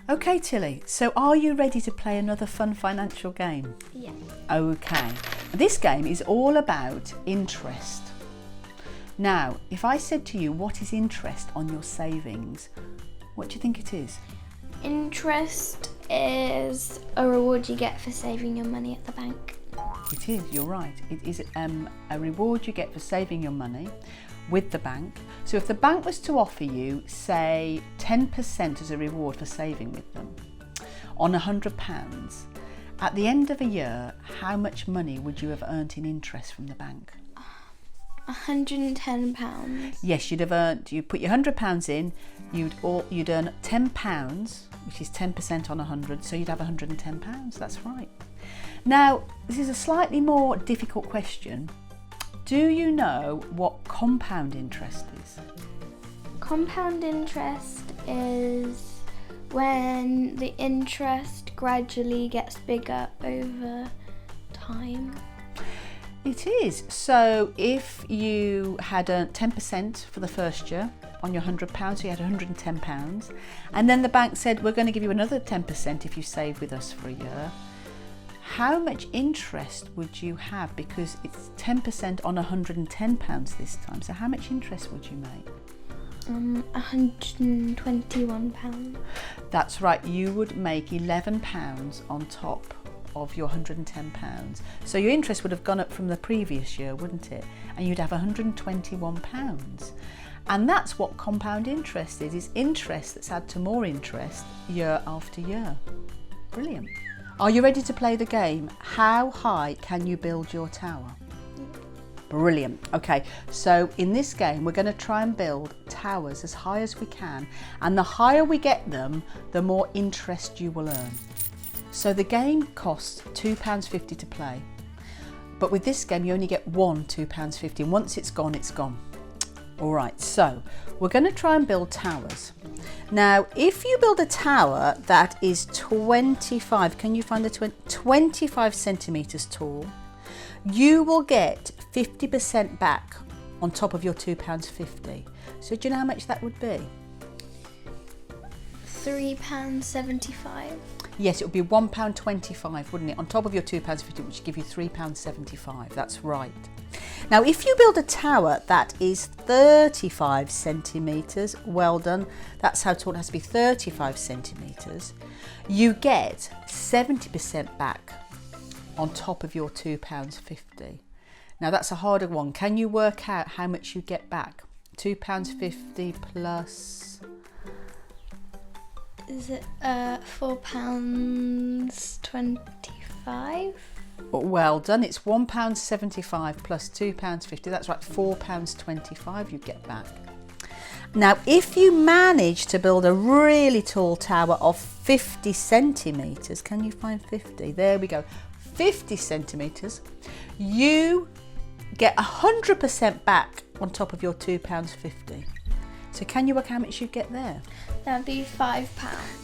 Okay, Tilly, so are you ready to play another fun financial game? Yeah. Okay. This game is all about interest. Now, if I said to you, what is interest on your savings? What do you think it is? Interest is a reward you get for saving your money at the bank. It is, you're right. It is a reward you get for saving your money with the bank. So if the bank was to offer you, say, 10% as a reward for saving with them on £100, at the end of a year, how much money would you have earned in interest from the bank? £110. Yes, you'd have earned, you put your £100 in, you'd earn £10, which is 10% on 100, so you'd have £110, that's right. Now, this is a slightly more difficult question. Do you know what compound interest is? Compound interest is when the interest gradually gets bigger over time. It is. So if you had earned 10% for the first year on your £100, so you had £110, and then the bank said, we're going to give you another 10% if you save with us for a year, how much interest would you have? Because it's 10% on £110 this time. So how much interest would you make? £121. That's right. You would make £11 on top of your £110. So your interest would have gone up from the previous year, wouldn't it? And you'd have £121. And that's what compound interest is interest that's added to more interest year after year. Brilliant. Are you ready to play the game? How high can you build your tower? Brilliant. Okay, so in this game, we're going to try and build towers as high as we can. And the higher we get them, the more interest you will earn. So the game costs £2.50 to play. But with this game, you only get one £2.50. And once it's gone, it's gone. All right, so we're going to try and build towers. Now, if you build a tower that is 25, can you find the 25 centimetres tall, you will get 50% back on top of your £2.50. So do you know how much that would be? £3.75. Yes, it would be £1.25, wouldn't it? On top of your £2.50, which would give you £3.75. That's right. Now, if you build a tower that is 35 centimetres, well done, that's how tall it has to be, 35 centimetres, you get 70% back on top of your £2.50. Now, that's a harder one. Can you work out how much you get back? £2.50 plus... Is it £4.25? Well done, it's £1.75 plus £2.50, that's right, £4.25 you get back. Now, if you manage to build a really tall tower of 50 centimetres, can you find 50? There we go, 50 centimetres, you get 100% back on top of your £2.50. So can you work how much you get there? That'd be £5.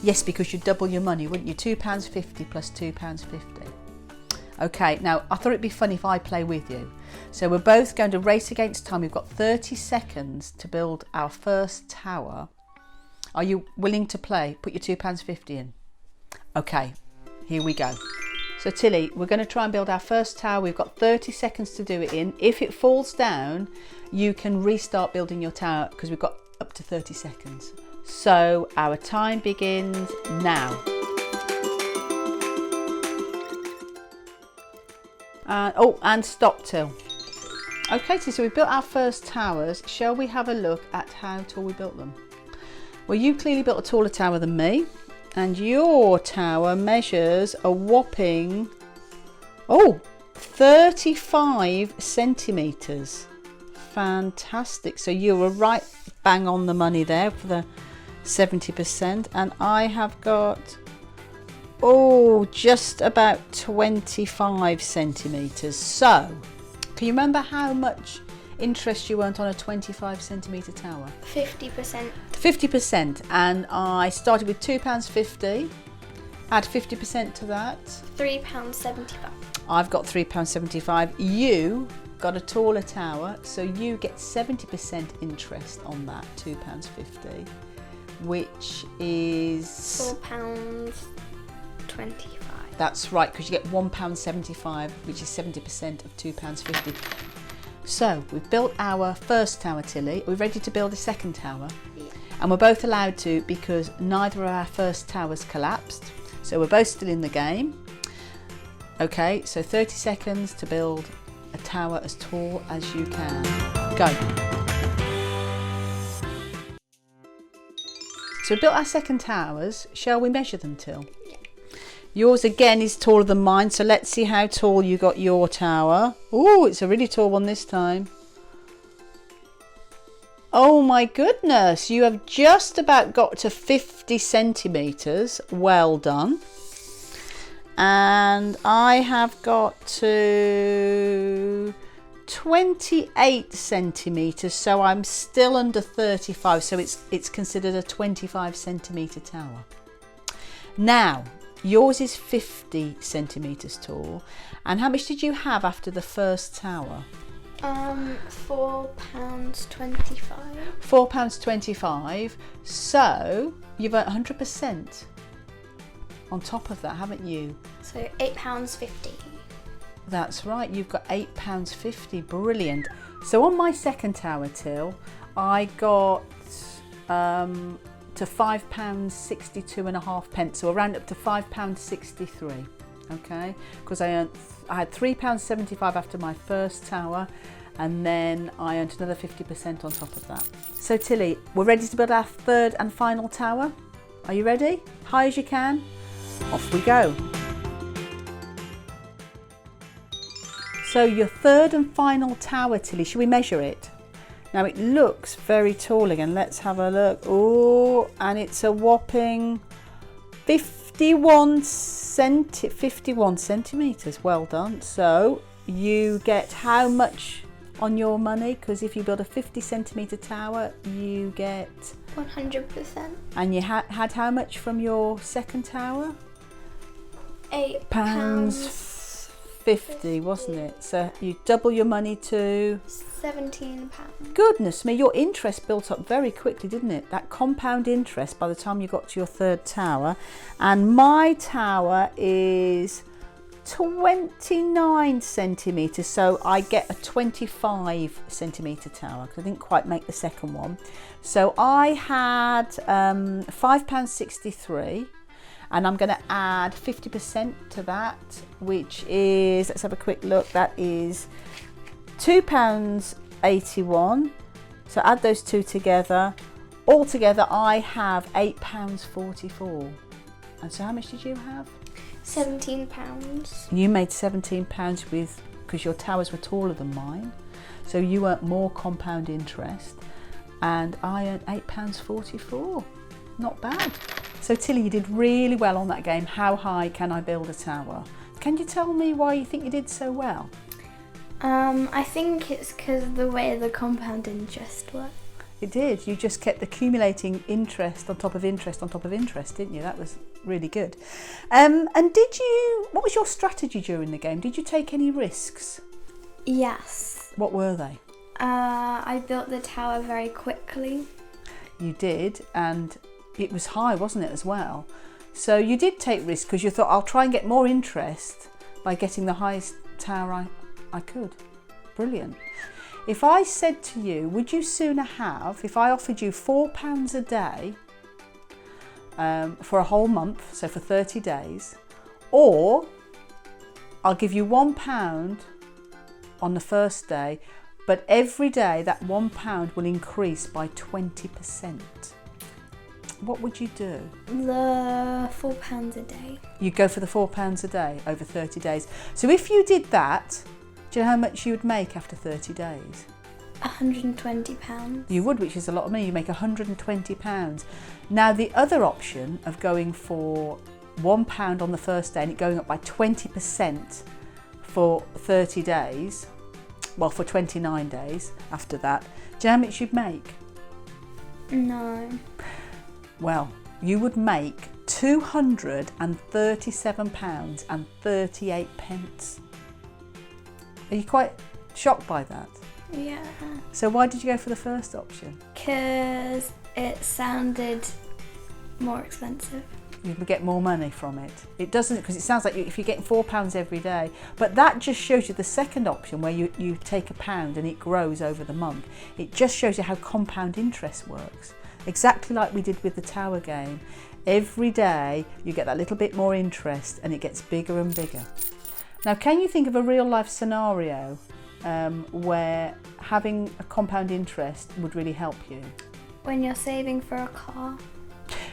Yes, because you double your money, wouldn't you? £2.50 plus £2.50. Okay, now I thought it'd be fun if I play with you. So we're both going to race against time. We've got 30 seconds to build our first tower. Are you willing to play? Put your £2.50 in. Okay, here we go. So Tilly, we're going to try and build our first tower. We've got 30 seconds to do it in. If it falls down, you can restart building your tower because we've got up to 30 seconds. So our time begins now. And stop till. Okay, so we've built our first towers. Shall we have a look at how tall we built them? Well, you clearly built a taller tower than me, and your tower measures a whopping 35 centimetres. Fantastic. So you were right bang on the money there for the 70%, and I have got just about 25 centimetres. So can you remember how much interest you earned on a 25 centimetre tower? 50%. 50%, and I started with £2.50, add 50% to that. £3.75. I've got £3.75. You got a taller tower, so you get 70% interest on that £2.50. which is £4.25. That's right, because you get £1.75, which is 70% of £2.50. So we've built our first tower, Tilly. We're ready to build a second tower. Yeah. And we're both allowed to because neither of our first towers collapsed. So we're both still in the game. Okay, so 30 seconds to build a tower as tall as you can. Go. So we built our second towers. Shall we measure them, Till? Yeah. Yours again is taller than mine, so let's see how tall you got your tower. Oh, it's a really tall one this time. Oh my goodness, you have just about got to 50 centimetres. Well done. And I have got to 28 centimetres, so I'm still under 35, so it's considered a 25 centimetre tower. Now, yours is 50 centimetres tall. And how much did you have after the first tower? £4.25. £4.25. So you've earned 100% on top of that, haven't you? So £8.50. That's right, you've got £8.50. Brilliant. So on my second tower, Till, I got to £5.62.5, so around up to £5.63. Okay, because I had £3.75 after my first tower, and then I earned another 50% on top of that. So Tilly, we're ready to build our third and final tower. Are you ready? High as you can. Off we go. So your third and final tower, Tilly, should we measure it? Now it looks very tall again. Let's have a look. Oh, and it's a whopping 51 centimetres. Well done. So you get how much on your money? Because if you build a 50 centimetre tower, you get 100%. And you had how much from your second tower? £8.50, wasn't it? So you double your money to £17. Goodness me, your interest built up very quickly, didn't it? That compound interest by the time you got to your third tower. And my tower is 29 centimetres, so I get a 25 centimetre tower because I didn't quite make the second one. So I had £5.63, and I'm going to add 50% to that, which is, let's have a quick look, that is £2.81. So add those two together. Altogether I have £8.44. And so how much did you have? £17. You made £17 because your towers were taller than mine. So you earned more compound interest, and I earned £8.44. Not bad. So Tilly, you did really well on that game. How high can I build a tower? Can you tell me why you think you did so well? I think it's because of the way the compound interest worked. It did. You just kept accumulating interest on top of interest on top of interest, didn't you? That was really good. And what was your strategy during the game? Did you take any risks? Yes. What were they? I built the tower very quickly. You did, and it was high, wasn't it, as well? So you did take risks because you thought, I'll try and get more interest by getting the highest tower I could. Brilliant. If I said to you, would you sooner have, if I offered you £4 a day for a whole month, so for 30 days, or I'll give you £1 on the first day, but every day that £1 will increase by 20%. What would you do? The £4 a day. You'd go for the £4 a day over 30 days. So if you did that, do you know how much you would make after 30 days? £120. You would, which is a lot of money. You make £120. Now the other option of going for £1 on the first day and it going up by 20% for 30 days, well, for 29 days after that, do you know how much you'd make? No. Well, you would make £237.38. Are you quite shocked by that? Yeah. So why did you go for the first option? Because it sounded more expensive. You will get more money from it. It doesn't, because it sounds like if you're getting £4 every day, but that just shows you the second option where you take £1 and it grows over the month. It just shows you how compound interest works. Exactly like we did with the tower game. Every day you get that little bit more interest and it gets bigger and bigger. Now, can you think of a real life scenario where having a compound interest would really help you? When you're saving for a car.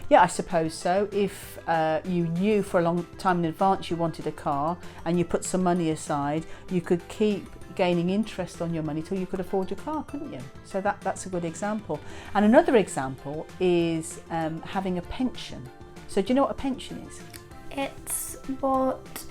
Yeah, I suppose so. If you knew for a long time in advance you wanted a car and you put some money aside, you could keep gaining interest on your money till you could afford your car, couldn't you? So that's a good example. And another example is having a pension. So do you know what a pension is? It's what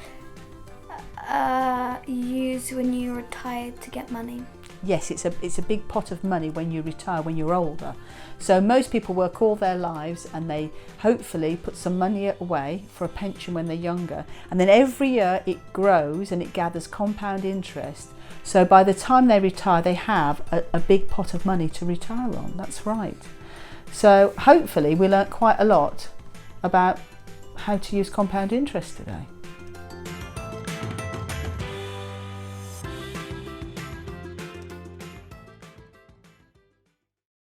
you use when you retire to get money. Yes, it's a big pot of money when you retire, when you're older. So most people work all their lives and they hopefully put some money away for a pension when they're younger. And then every year it grows and it gathers compound interest. So by the time they retire, they have a big pot of money to retire on. That's right. So hopefully we learnt quite a lot about how to use compound interest today.